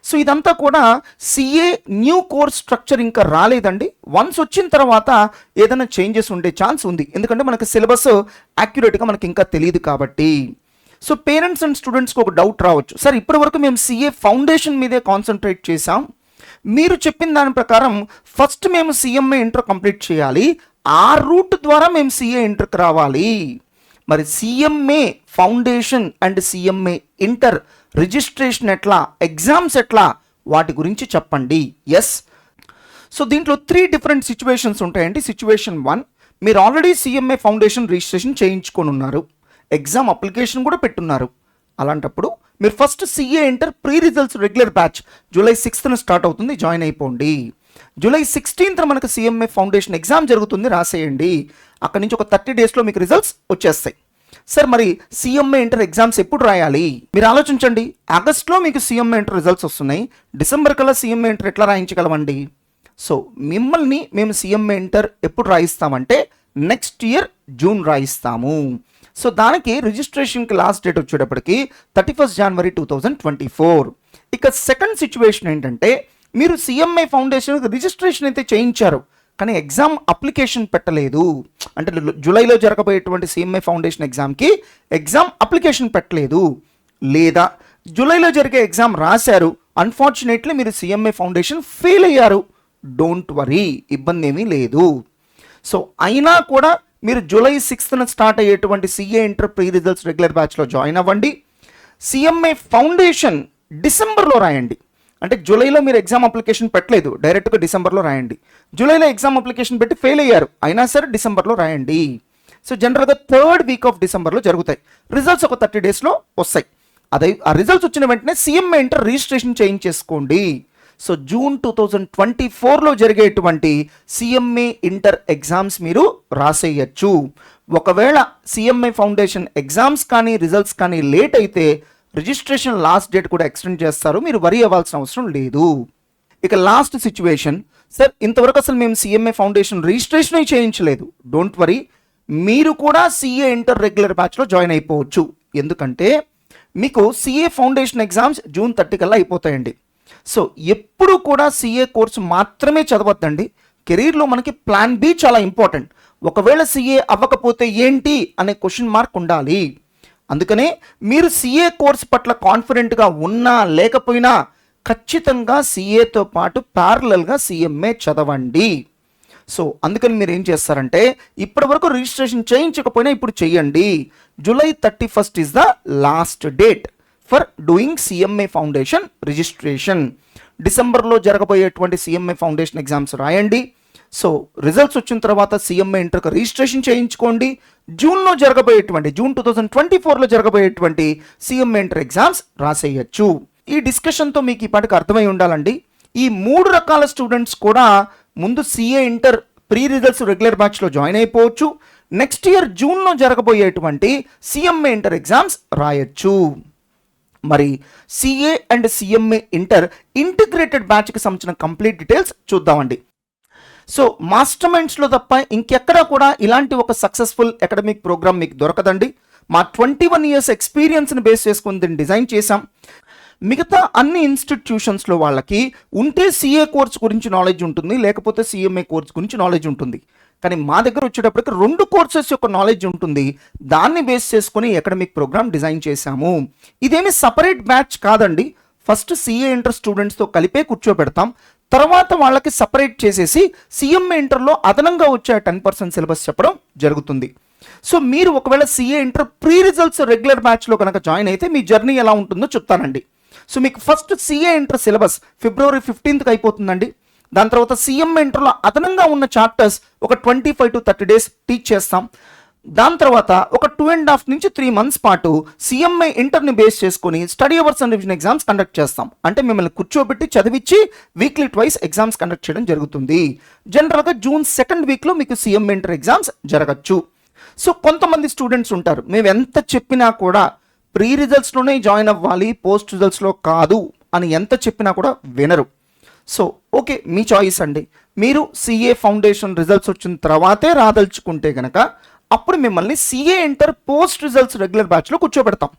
సో ఇదంతా కూడా సిఏ న్యూ కోర్స్ స్ట్రక్చర్ ఇంకా రాలేదండి. వన్స్ వచ్చిన తర్వాత ఏదైనా చేంజెస్ ఉండే ఛాన్స్ ఉంది. ఎందుకంటే మనకు సిలబస్ యాక్యురేట్గా మనకి ఇంకా తెలియదు కాబట్టి. సో పేరెంట్స్ అండ్ స్టూడెంట్స్కి ఒక డౌట్ రావచ్చు, సార్ ఇప్పటి వరకు మేము సిఏ ఫౌండేషన్ మీదే కాన్సన్ట్రేట్ చేసాం, మీరు చెప్పిన దాని ప్రకారం ఫస్ట్ మేము సిఎంఏ ఇంటర్ కంప్లీట్ చేయాలి, ఆ రూట్ ద్వారా మేము సిఏ ఇంటర్కి రావాలి, మరి CMA foundation and CMA inter registration ఎట్లా, ఎగ్జామ్స్ ఎట్లా, వాటి గురించి చెప్పండి. ఎస్, సో దీంట్లో 3 డిఫరెంట్ సిచ్యువేషన్స్ ఉంటాయండి. సిచ్యువేషన్ 1, మీరు ఆల్రెడీ సిఎంఏ ఫౌండేషన్ రిజిస్ట్రేషన్ చేయించుకొని ఉన్నారు, ఎగ్జామ్ అప్లికేషన్ కూడా పెట్టున్నారు. అలాంటప్పుడు మీరు first CA inter pre results regular batch July 6th start అవుతుంది, జాయిన్ అయిపోండి. July 16th మనకు సిఎంఏ ఫౌండేషన్ ఎగ్జామ్ జరుగుతుంది, రాసేయండి. అక్కడి నుంచి ఒక 30 daysలో మీకు రిజల్ట్స్ వచ్చేస్తాయి. సార్ మరి సిఎంఏ ఇంటర్ ఎగ్జామ్స్ ఎప్పుడు రాయాలి? మీరు ఆలోచించండి. ఆగస్ట్లో మీకు సిఎంఏ ఇంటర్ రిజల్ట్స్ వస్తున్నాయి, డిసెంబర్ కల్లా సిఎంఏ ఇంటర్ ఎట్లా రాయించగలమండి? సో మిమ్మల్ని మేము సిఎంఏ ఇంటర్ ఎప్పుడు రాయిస్తామంటే నెక్స్ట్ ఇయర్ జూన్ రాయిస్తాము. సో దానికి రిజిస్ట్రేషన్కి లాస్ట్ డేట్ వచ్చేటప్పటికి 31st January 2024. ఇక సెకండ్ సిచ్యువేషన్ ఏంటంటే మీరు సిఎంఏ ఫౌండేషన్ రిజిస్ట్రేషన్ అయితే చేయించారు కానీ ఎగ్జామ్ అప్లికేషన్ పెట్టలేదు. అంటే జూలైలో జరగబోయేటువంటి సిఎంఏ ఫౌండేషన్ ఎగ్జామ్కి ఎగ్జామ్ అప్లికేషన్ పెట్టలేదు, లేదా జూలైలో జరిగే ఎగ్జామ్ రాశారు, అన్ఫార్చునేట్లీ మీరు సిఎంఏ ఫౌండేషన్ ఫెయిల్ అయ్యారు. డోంట్ వరీ, ఇబ్బంది ఏమీ లేదు. సో అయినా కూడా మీరు July 6th స్టార్ట్ అయ్యేటువంటి CA inter pre results regular బ్యాచ్లో జాయిన్ అవ్వండి. సిఎంఏ ఫౌండేషన్ డిసెంబర్లో రాయండి. అంటే జూలైలో మీరు ఎగ్జామ్ అప్లికేషన్ పెట్టలేదు, డైరెక్ట్గా డిసెంబర్లో రాయండి. జూలైలో ఎగ్జామ్ అప్లికేషన్ పెట్టి ఫెయిల్ అయ్యారు, అయినా సరే డిసెంబర్లో రాయండి. సో జనరల్గా 3rd week of Decemberలో జరుగుతాయి. రిజల్ట్స్ ఒక 30 daysలో వస్తాయి. అదే ఆ రిజల్ట్స్ వచ్చిన వెంటనే సిఎంఏ ఇంటర్ రిజిస్ట్రేషన్ చేయించేసుకోండి. సో June 2024లో జరిగేటువంటి సిఎంఏ ఇంటర్ ఎగ్జామ్స్ మీరు రాసేయచ్చు. ఒకవేళ సిఎంఏ ఫౌండేషన్ ఎగ్జామ్స్ కానీ రిజల్ట్స్ కానీ లేట్ అయితే రిజిస్ట్రేషన్ లాస్ట్ డేట్ కూడా ఎక్స్టెండ్ చేస్తారు, మీరు వరీ అవ్వాల్సిన అవసరం లేదు. ఇక లాస్ట్ సిచ్యువేషన్, సార్ ఇంతవరకు అసలు మేము సిఎంఏ ఫౌండేషన్ రిజిస్ట్రేషన్ చేయించలేదు. డోంట్ వరీ, మీరు కూడా సిఏ ఇంటర్ రెగ్యులర్ బ్యాచ్లో జాయిన్ అయిపోవచ్చు. ఎందుకంటే మీకు సిఏ ఫౌండేషన్ ఎగ్జామ్స్ June 30 కల్లా అయిపోతాయండి. సో ఎప్పుడు కూడా సిఏ కోర్సు మాత్రమే చదవద్దండి. కెరీర్లో మనకి ప్లాన్ బి చాలా ఇంపార్టెంట్. ఒకవేళ సిఏ అవ్వకపోతే ఏంటి అనే క్వశ్చన్ మార్క్ ఉండాలి. అందుకనే మీరు సిఏ కోర్స్ పట్ల కాన్ఫిడెంట్గా ఉన్నా లేకపోయినా ఖచ్చితంగా సిఏతో పాటు ప్యారలల్గా సిఎంఏ చదవండి. సో అందుకని మీరు ఏం చేస్తారంటే ఇప్పటి వరకు రిజిస్ట్రేషన్ చేయించకపోయినా ఇప్పుడు చేయండి. July 31st is the last date for doing CMA foundation registration. డిసెంబర్లో జరగబోయేటువంటి CMA ఫౌండేషన్ ఎగ్జామ్స్ రాయండి. సో రిజల్ట్స్ వచ్చిన తర్వాత CMA ఇంటర్కి రిజిస్ట్రేషన్ చేయించుకోండి. జూన్లో జరగబోయేటువంటి జూన్ 2024లో జరగబోయేటువంటి CMA ఇంటర్ ఎగ్జామ్స్ రాసేయచ్చు. ఈ డిస్కషన్తో మీకు ఇప్పటికి అర్థమై ఉండాలండి. ఈ 3 రకాల స్టూడెంట్స్ కూడా ముందు CA inter pre results regular బ్యాచ్లో జాయిన్ అయిపోవచ్చు. నెక్స్ట్ ఇయర్ జూన్లో జరగబోయేటువంటి CMA ఇంటర్ ఎగ్జామ్స్ రాయొచ్చు. మరి CA అండ్ CMA ఇంటర్ ఇంటిగ్రేటెడ్ బ్యాచ్కి సంబంధించిన కంప్లీట్ డీటెయిల్స్ చూద్దామండి. సో మాస్టర్ మైండ్స్లో తప్ప ఇంకెక్కడా కూడా ఇలాంటి ఒక సక్సెస్ఫుల్ అకాడమిక్ ప్రోగ్రామ్ మీకు దొరకదండి. మా 21 years ఎక్స్పీరియన్స్ని బేస్ చేసుకుని దీన్ని డిజైన్ చేశాం. మిగతా అన్ని ఇన్స్టిట్యూషన్స్లో వాళ్ళకి ఉంటే CA కోర్స్ గురించి నాలెడ్జ్ ఉంటుంది, లేకపోతే CMA కోర్స్ గురించి నాలెడ్జ్ ఉంటుంది. కానీ మా దగ్గర వచ్చేటప్పటికి 2 కోర్సెస్ యొక్క నాలెడ్జ్ ఉంటుంది. దాన్ని బేస్ చేసుకుని అకాడమిక్ ప్రోగ్రామ్ డిజైన్ చేశాము. ఇదేమి సపరేట్ బ్యాచ్ కాదండి. ఫస్ట్ CA ఇంటర్ స్టూడెంట్స్తో కలిపే కూర్చోబెడతాం. తర్వాత వాళ్ళకి సపరేట్ చేసేసి CMA ఇంటర్లో అదనంగా వచ్చే 10% సిలబస్ చెప్పడం జరుగుతుంది. సో మీరు ఒకవేళ CA inter pre results regular బ్యాచ్లో కనుక జాయిన్ అయితే మీ జర్నీ ఎలా ఉంటుందో చెప్తానండి. సో మీకు first CA inter syllabus February 15th అయిపోతుందండి. దాని తర్వాత CMA ఇంటర్లో అదనంగా ఉన్న చాప్టర్స్ ఒక 25 to 30 days టీచ్ చేస్తాం. దాని తర్వాత ఒక 2.5 నుంచి 3 months పాటు CMA ఇంటర్ని బేస్ చేసుకొని study hours and revision exams conduct చేస్తాం. అంటే మిమ్మల్ని కూర్చోబెట్టి చదివించి వీక్లీ ట్వైస్ ఎగ్జామ్స్ కండక్ట్ చేయడం జరుగుతుంది. జనరల్గా June 2nd వీక్లో మీకు CMA ఇంటర్ ఎగ్జామ్స్ జరగచ్చు. సో కొంతమంది స్టూడెంట్స్ ఉంటారు, మేము ఎంత చెప్పినా కూడా ప్రీ రిజల్ట్స్లోనే జాయిన్ అవ్వాలి, పోస్ట్ రిజల్ట్స్లో కాదు అని ఎంత చెప్పినా కూడా వినరు. సో ఓకే, మీ చాయిస్ అండి. మీరు CA ఫౌండేషన్ రిజల్ట్స్ వచ్చిన తర్వాతే రాదలుచుకుంటే కనుక అప్పుడు మిమ్మల్ని CA inter post results regular బ్యాచ్లో కూర్చోబెడతాం.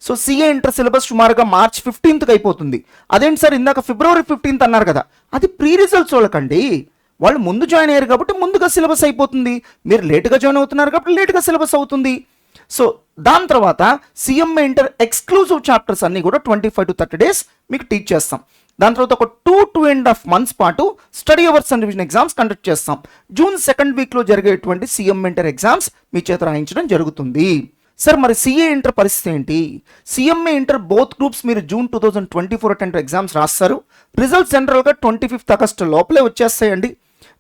సో CA ఇంటర్ సిలబస్ సుమారుగా March 15th అయిపోతుంది. అదేంటి సార్ ఇందాక February 15th అన్నారు కదా, అది ప్రీ రిజల్ట్స్ వాళ్ళకండి. వాళ్ళు ముందు జాయిన్ అయ్యారు కాబట్టి ముందుగా సిలబస్ అయిపోతుంది. మీరు లేటుగా జాయిన్ అవుతున్నారు కాబట్టి లేటుగా సిలబస్ అవుతుంది. సో దాని తర్వాత CMA ఇంటర్ ఎక్స్క్లూజివ్ చాప్టర్స్ అన్నీ కూడా 25 to 30 days మీకు టీచ్ చేస్తాం. దాని తర్వాత ఒక 2.5 months పాటు study hours and revision exams conduct చేస్తాం. June 2nd వీక్లో జరిగేటువంటి CMA ఇంటర్ ఎగ్జామ్స్ మీ చేత రాయించడం జరుగుతుంది. సార్ మరి CA ఇంటర్ పరిస్థితి ఏంటి? CMA ఇంటర్ బోత్ గ్రూప్స్ మీరు June 2024 అటెంప్ట్ ఎగ్జామ్స్ రాస్తారు. రిజల్ట్స్ జనరల్గా 25th August లోపలే వచ్చేస్తాయండి.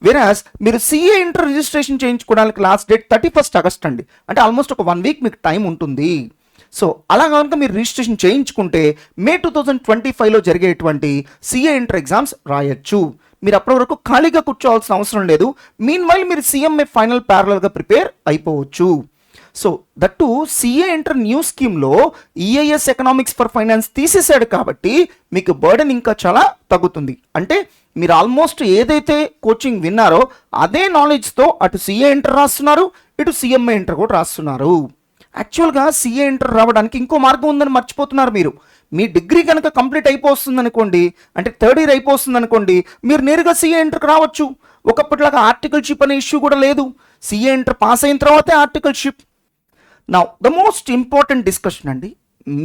వెరాస్ మీరు CA ఇంటర్ రిజిస్ట్రేషన్ చేయించుకోవడానికి లాస్ట్ డేట్ 31st August అండి. అంటే ఆల్మోస్ట్ ఒక 1 week మీకు టైం ఉంటుంది. సో అలా కనుక మీరు రిజిస్ట్రేషన్ చేయించుకుంటే May 2025లో జరిగేటువంటి CA ఇంటర్ ఎగ్జామ్స్ రాయొచ్చు. మీరు అప్పటి వరకు ఖాళీగా కూర్చోవాల్సిన అవసరం లేదు. మీన్వైల్ మీరు CMA ఫైనల్ ప్యారలల్గా ప్రిపేర్ అయిపోవచ్చు. So that CA inter new స్కీమ్లో EIS ఎకనామిక్స్ ఫర్ ఫైనాన్స్ తీసేశాడు కాబట్టి మీకు బర్డెన్ ఇంకా చాలా తగ్గుతుంది. అంటే మీరు ఆల్మోస్ట్ ఏదైతే కోచింగ్ విన్నారో అదే నాలెడ్జ్తో అటు CA ఇంటర్ రాస్తున్నారు, ఇటు CMA ఇంటర్ కూడా రాస్తున్నారు. యాక్చువల్గా CA ఇంటర్ రావడానికి ఇంకో మార్గం ఉందని మర్చిపోతున్నారు మీరు. మీ డిగ్రీ కనుక కంప్లీట్ అయిపోతుంది అనుకోండి, అంటే 3rd year అయిపోతుంది అనుకోండి, మీరు నేరుగా CA ఇంటర్కి రావచ్చు. ఒకప్పటిలాగా ఆర్టికల్షిప్ అనే ఇష్యూ కూడా లేదు. CA ఇంటర్ పాస్ అయిన తర్వాతే articleship. Now the most important discussion అండి,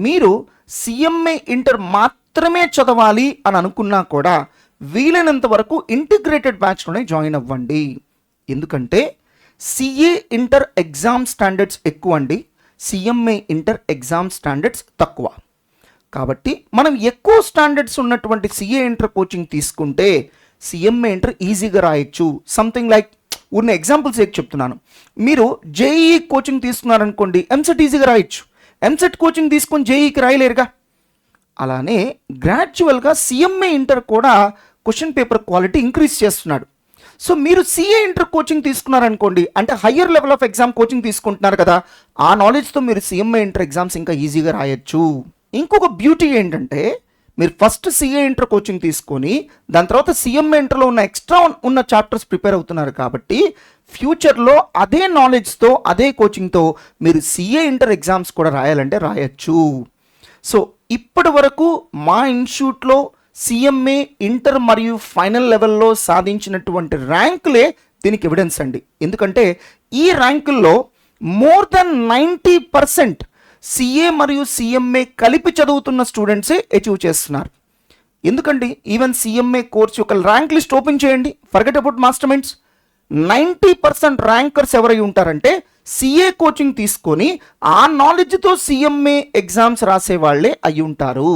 మీరు CMA ఇంటర్ మాత్రమే చదవాలి అని అనుకున్నా కూడా వీలైనంత వరకు ఇంటిగ్రేటెడ్ బ్యాచ్లోనే జాయిన్ అవ్వండి. ఎందుకంటే CA ఇంటర్ ఎగ్జామ్ స్టాండర్డ్స్ ఎక్కువ అండి, CMA ఇంటర్ ఎగ్జామ్ స్టాండర్డ్స్ తక్కువ. కాబట్టి మనం ఎక్కువ స్టాండర్డ్స్ ఉన్నటువంటి CA ఇంటర్ కోచింగ్ తీసుకుంటే CMA ఇంటర్ ఈజీగా రాయొచ్చు. సంథింగ్ లైక్ ఉన్న ఎగ్జాంపుల్స్ చెప్తున్నాను. మీరు JEE కోచింగ్ తీసుకున్నారనుకోండి, MCET ఈజీగా రాయొచ్చు. MCET కోచింగ్ తీసుకొని JEEకి రాయలేరుగా. అలానే గ్రాడ్యువల్గా CMA ఇంటర్ కూడా క్వశ్చన్ పేపర్ క్వాలిటీ ఇంక్రీజ్ చేస్తున్నాడు. సో మీరు CA ఇంటర్ కోచింగ్ తీసుకున్నారనుకోండి, అంటే higher level of exam coaching తీసుకుంటున్నారు కదా, ఆ నాలెడ్జ్తో మీరు CMA ఇంటర్ ఎగ్జామ్స్ ఇంకా ఈజీగా రాయొచ్చు. ఇంకొక బ్యూటీ ఏంటంటే మీరు ఫస్ట్ CA ఇంటర్ కోచింగ్ తీసుకొని దాని తర్వాత CMA ఇంటర్లో ఉన్న ఎక్స్ట్రా ఉన్న చాప్టర్స్ ప్రిపేర్ అవుతున్నారు కాబట్టి ఫ్యూచర్లో అదే నాలెడ్జ్తో అదే కోచింగ్తో మీరు CA ఇంటర్ ఎగ్జామ్స్ కూడా రాయాలంటే రాయొచ్చు. సో ఇప్పటి వరకు మా ఇన్స్టిట్యూట్లో CMA ఇంటర్ మరియు ఫైనల్ లెవెల్లో సాధించినటువంటి ర్యాంకులే దీనికి ఎవిడెన్స్ అండి. ఎందుకంటే ఈ ర్యాంకుల్లో మోర్ దెన్ 90% CA మరియు CMA కలిపి చదువుతున్న స్టూడెంట్సే అచీవ్ చేస్తున్నారు. ఎందుకండి ఈవెన్ CMA కోర్స్ యొక్క ర్యాంక్ లిస్ట్ ఓపెన్ చేయండి, forget about Master minds. 90% rankers ఎవరై ఉంటారంటే సిఏ కోచింగ్ తీసుకొని ఆ నాలెడ్జ్తో సిఎంఏ ఎగ్జామ్స్ రాసే వాళ్ళే అయి ఉంటారు.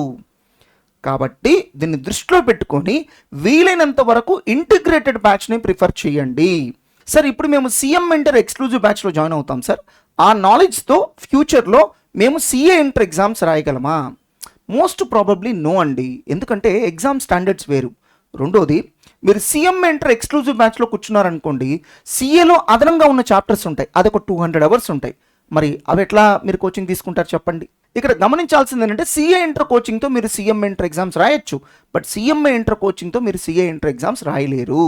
కాబట్టి దీన్ని దృష్టిలో పెట్టుకొని వీలైనంత వరకు ఇంటిగ్రేటెడ్ బ్యాచ్ని ప్రిఫర్ చేయండి. సార్ ఇప్పుడు మేము సిఎం ఇంటర్ ఎక్స్క్లూజివ్ బ్యాచ్లో జాయిన్ అవుతాం సార్, ఆ నాలెడ్జ్తో ఫ్యూచర్లో మేము సిఏ ఇంటర్ ఎగ్జామ్స్ రాయగలమా? మోస్ట్ ప్రాబబ్లీ నో అండి. ఎందుకంటే ఎగ్జామ్ స్టాండర్డ్స్ వేరు. రెండోది, మీరు సిఎం ఇంటర్ ఎక్స్క్లూజివ్ బ్యాచ్లో కూర్చున్నారనుకోండి, సిఏలో అదనంగా ఉన్న చాప్టర్స్ ఉంటాయి, అదొక 200 అవర్స్ ఉంటాయి. మరి అవి ఎట్లా మీరు కోచింగ్ తీసుకుంటారు చెప్పండి? ఇక్కడ గమనించాల్సింది ఏంటంటే సిఏ ఇంటర్ కోచింగ్తో మీరు సిఎం ఇంటర్ ఎగ్జామ్స్ రాయొచ్చు, బట్ సిఎంఏ ఇంటర్ కోచింగ్తో మీరు సిఏ ఇంటర్ ఎగ్జామ్స్ రాయలేరు.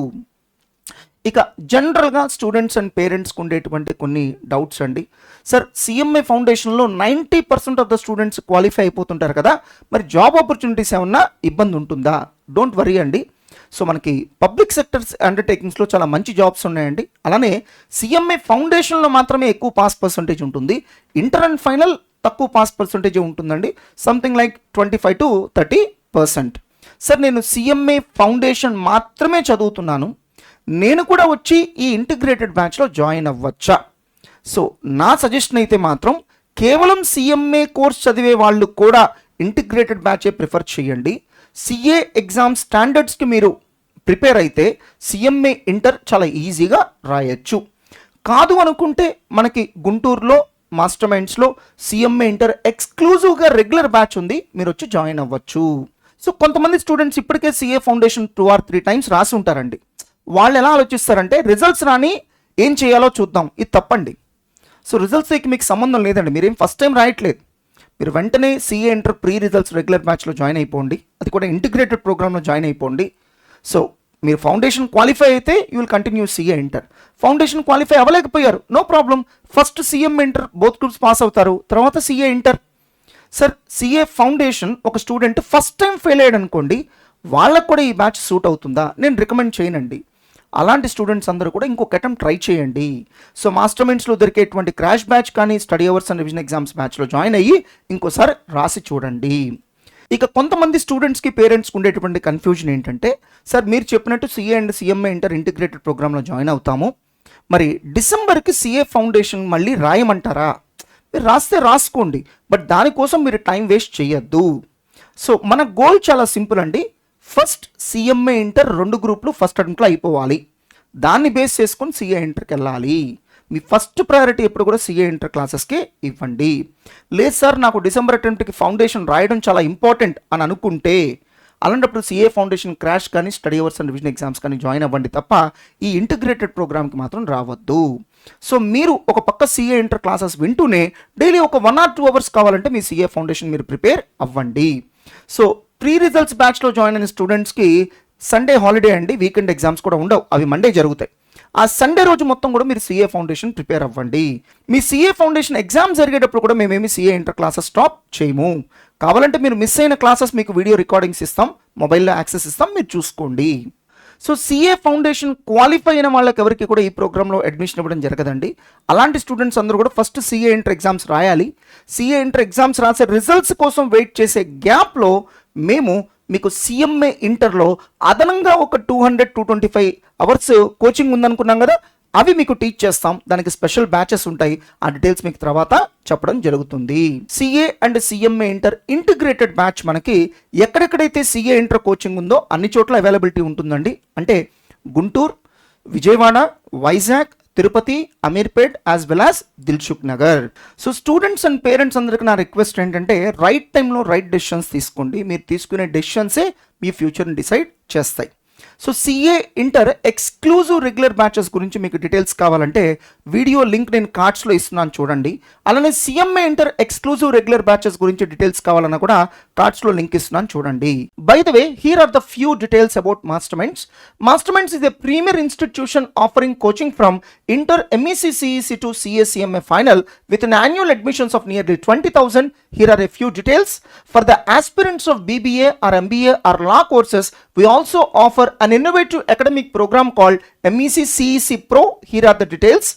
ఇక జనరల్గా స్టూడెంట్స్ అండ్ పేరెంట్స్కి ఉండేటువంటి కొన్ని డౌట్స్ అండి. సార్ సిఎంఏ ఫౌండేషన్లో 90% ఆఫ్ ద స్టూడెంట్స్ క్వాలిఫై అయిపోతుంటారు కదా, మరి జాబ్ ఆపర్చునిటీస్ ఏమన్నా ఇబ్బంది ఉంటుందా? డోంట్ వరీ అండి. సో మనకి పబ్లిక్ సెక్టర్స్ అండర్టేకింగ్స్లో చాలా మంచి జాబ్స్ ఉన్నాయండి. అలానే సిఎంఏ ఫౌండేషన్లో మాత్రమే ఎక్కువ పాస్ పర్సంటేజ్ ఉంటుంది, ఇంటర్ అండ్ ఫైనల్ తక్కువ పాస్ పర్సంటేజ్ ఉంటుందండి, సంథింగ్ లైక్ 25 to 30%. సార్ నేను సిఎంఏ ఫౌండేషన్ మాత్రమే చదువుతున్నాను, నేను కూడా వచ్చి ఈ ఇంటిగ్రేటెడ్ బ్యాచ్లో జాయిన్ అవ్వచ్చా? సో నా సజెషన్ అయితే మాత్రం కేవలం సిఎంఏ కోర్స్ చదివే వాళ్ళు కూడా ఇంటిగ్రేటెడ్ బ్యాచే ప్రిఫర్ చేయండి. సిఏ ఎగ్జామ్ స్టాండర్డ్స్కి మీరు ప్రిపేర్ అయితే సిఎంఏ ఇంటర్ చాలా ఈజీగా రాయొచ్చు. కాదు అనుకుంటే మనకి గుంటూరులో మాస్టర్ మైండ్స్లో సిఎంఏ ఇంటర్ ఎక్స్క్లూజివ్గా రెగ్యులర్ బ్యాచ్ ఉంది, మీరు వచ్చి జాయిన్ అవ్వచ్చు. సో కొంతమంది స్టూడెంట్స్ ఇప్పటికే సిఏ ఫౌండేషన్ 2 or 3 times రాసి ఉంటారండి. వాళ్ళు ఎలా ఆలోచిస్తారంటే రిజల్ట్స్ రాని ఏం చేయాలో చూద్దాం, ఇది తప్పండి. సో రిజల్ట్స్కి మీకు సంబంధం లేదండి, మీరేం ఫస్ట్ టైం రాయట్లేదు. మీరు వెంటనే CA inter pre results regular బ్యాచ్లో జాయిన్ అయిపోండి, అది కూడా ఇంటిగ్రేటెడ్ ప్రోగ్రామ్లో జాయిన్ అయిపోండి. సో మీరు ఫౌండేషన్ క్వాలిఫై అయితే you will continue CA inter. Foundation qualify అవ్వలేకపోయారు, no problem, first CM inter both groups pass అవుతారు, తర్వాత CA inter. Sir CA foundation ఒక స్టూడెంట్ ఫస్ట్ టైం ఫెయిల్ అయ్యాడు అనుకోండి, వాళ్ళకు కూడా ఈ బ్యాచ్ సూట్ అవుతుందా? నేను రికమెండ్ చేయనండి. అలాంటి స్టూడెంట్స్ అందరూ కూడా ఇంకొక అటెంప్ట్ ట్రై చేయండి. సో మాస్టర్ మైండ్స్లో దొరికేటువంటి క్రాష్ బ్యాచ్ కానీ study hours and revision exams బ్యాచ్లో జాయిన్ అయ్యి ఇంకోసారి రాసి చూడండి. ఇక కొంతమంది స్టూడెంట్స్కి పేరెంట్స్కి ఉండేటువంటి కన్ఫ్యూజన్ ఏంటంటే, సార్ మీరు చెప్పినట్టు CA and CMA inter integrated ప్రోగ్రాంలో జాయిన్ అవుతాము, మరి డిసెంబర్కి సిఏ ఫౌండేషన్ మళ్ళీ రాయమంటారా? మీరు రాస్తే రాసుకోండి, బట్ దానికోసం మీరు టైం వేస్ట్ చేయొద్దు. సో మన గోల్ చాలా సింపుల్ అండి. ఫస్ట్ సిఎంఏ ఇంటర్ 2 గ్రూపులు ఫస్ట్ అటెంప్ట్లో అయిపోవాలి, దాన్ని బేస్ చేసుకొని సిఏ ఇంటర్కి వెళ్ళాలి. మీ ఫస్ట్ ప్రయారిటీ ఎప్పుడు కూడా సిఏ ఇంటర్ క్లాసెస్కి ఇవ్వండి. లేదు సార్ నాకు డిసెంబర్ అటెంప్ట్కి ఫౌండేషన్ రాయడం చాలా ఇంపార్టెంట్ అని అనుకుంటే, అలాంటప్పుడు సిఏ ఫౌండేషన్ క్రాష్ కానీ study hours and revision exams కానీ జాయిన్ అవ్వండి తప్ప ఈ ఇంటిగ్రేటెడ్ ప్రోగ్రామ్కి మాత్రం రావద్దు. సో మీరు ఒక పక్క సిఏ ఇంటర్ క్లాసెస్ వింటూనే డైలీ ఒక 1 or 2 hours కావాలంటే మీ సిఏ ఫౌండేషన్ మీరు ప్రిపేర్ అవ్వండి. సో ప్రీ రిజల్ట్స్ బ్యాచ్లో జాయిన్ అయిన స్టూడెంట్స్కి సండే హాలిడే అండి, వీకెండ్ ఎగ్జామ్స్ కూడా ఉండవు, అవి మండే జరుగుతాయి. ఆ సండే రోజు మొత్తం కూడా మీరు సిఏ ఫౌండేషన్ ప్రిపేర్ అవ్వండి. మీ సిఏ ఫౌండేషన్ ఎగ్జామ్ జరిగేటప్పుడు కూడా మేమేమి సిఏ ఇంటర్ క్లాసెస్ స్టాప్ చేయము. కావాలంటే మీరు మిస్ అయిన క్లాసెస్ మీకు వీడియో రికార్డింగ్స్ ఇస్తాం, మొబైల్లో యాక్సెస్ ఇస్తాం, మీరు చూసుకోండి. సో సిఏ ఫౌండేషన్ క్వాలిఫై అయిన వాళ్ళకి ఎవరికి కూడా ఈ ప్రోగ్రాంలో అడ్మిషన్ ఇవ్వడం జరగదండి. అలాంటి స్టూడెంట్స్ అందరూ కూడా ఫస్ట్ సిఏ ఇంటర్ ఎగ్జామ్స్ రాయాలి. సిఏ ఇంటర్ ఎగ్జామ్స్ రాసే రిజల్ట్స్ కోసం వెయిట్ చేసే గ్యాప్లో మేము మీకు సిఎంఏ ఇంటర్లో అదనంగా ఒక 200-225 అవర్స్ కోచింగ్ ఉందనుకున్నాం కదా, అవి మీకు టీచ్ చేస్తాం. దానికి స్పెషల్ బ్యాచెస్ ఉంటాయి, ఆ డీటెయిల్స్ మీకు తర్వాత చెప్పడం జరుగుతుంది. CA and CMA inter integrated batch మనకి ఎక్కడెక్కడైతే సిఏ ఇంటర్ కోచింగ్ ఉందో అన్ని చోట్ల అవైలబిలిటీ ఉంటుందండి. అంటే Guntur, Vijayawada, Vizag, Tirupati, Ameerpet as well as Dilsukh Nagar. So students and parents అందరికీ నా రిక్వెస్ట్ ఏంటంటే రైట్ టైంలో రైట్ డెసిషన్స్ తీసుకోండి. మీరు తీసుకునే డెసిషన్సే మీ ఫ్యూచర్ని డిసైడ్ చేస్తాయి. So CA inter exclusive regular batches గురించి మీకు డీటెయిల్స్ కావాలంటే వీడియో లింక్ నేను కార్డ్స్లో ఇస్తున్నాను చూడండి. అలానే CMA inter exclusive regular batches గురించి డీటెయిల్స్ కావాలన్నా కూడా కార్డ్స్లో లింక్ ఇస్తున్నాను చూడండి. By the way, here are the few details about Master Minds. Master Minds is a premier institution offering coaching from inter MEC CEC to CA CMA final with an annual admissions of nearly 20,000. Here are a few details. For the aspirants of BBA or MBA or law courses, we also offer an innovative academic program called MEC CEC Pro. Here are the details.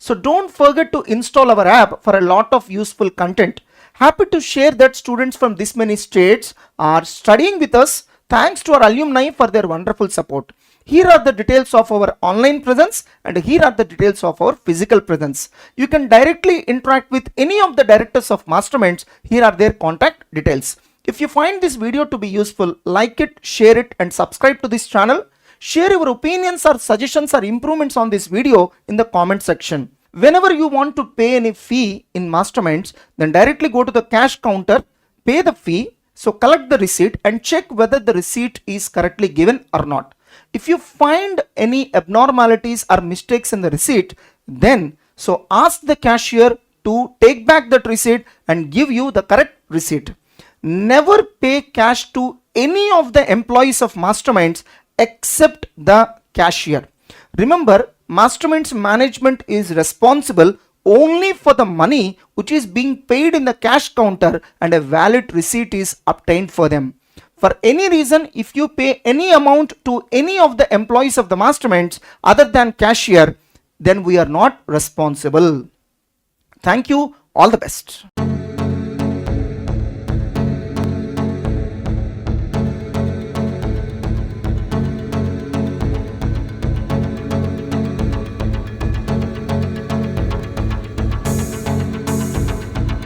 So don't forget to install our app for a lot of useful content. Happy to share that students from this many states are studying with us. Thanks to our alumni for their wonderful support. Here are the details of our online presence and here are the details of our physical presence. You can directly interact with any of the directors of Masterminds. Here are their contact details. If you find this video to be useful, like it, share it and subscribe to this channel. Share your opinions or suggestions or improvements on this video in the comment section. Whenever you want to pay any fee in Masterminds, then directly go to the cash counter, pay the fee, so collect the receipt and check whether the receipt is correctly given or not. If you find any abnormalities or mistakes in the receipt, then so ask the cashier to take back that receipt and give you the correct receipt. Never pay cash to any of the employees of Masterminds except the cashier. Remember, Masterminds management is responsible only for the money which is being paid in the cash counter and a valid receipt is obtained for them. For any reason, if you pay any amount to any of the employees of the Masterminds other than cashier, then we are not responsible. Thank you. All the best.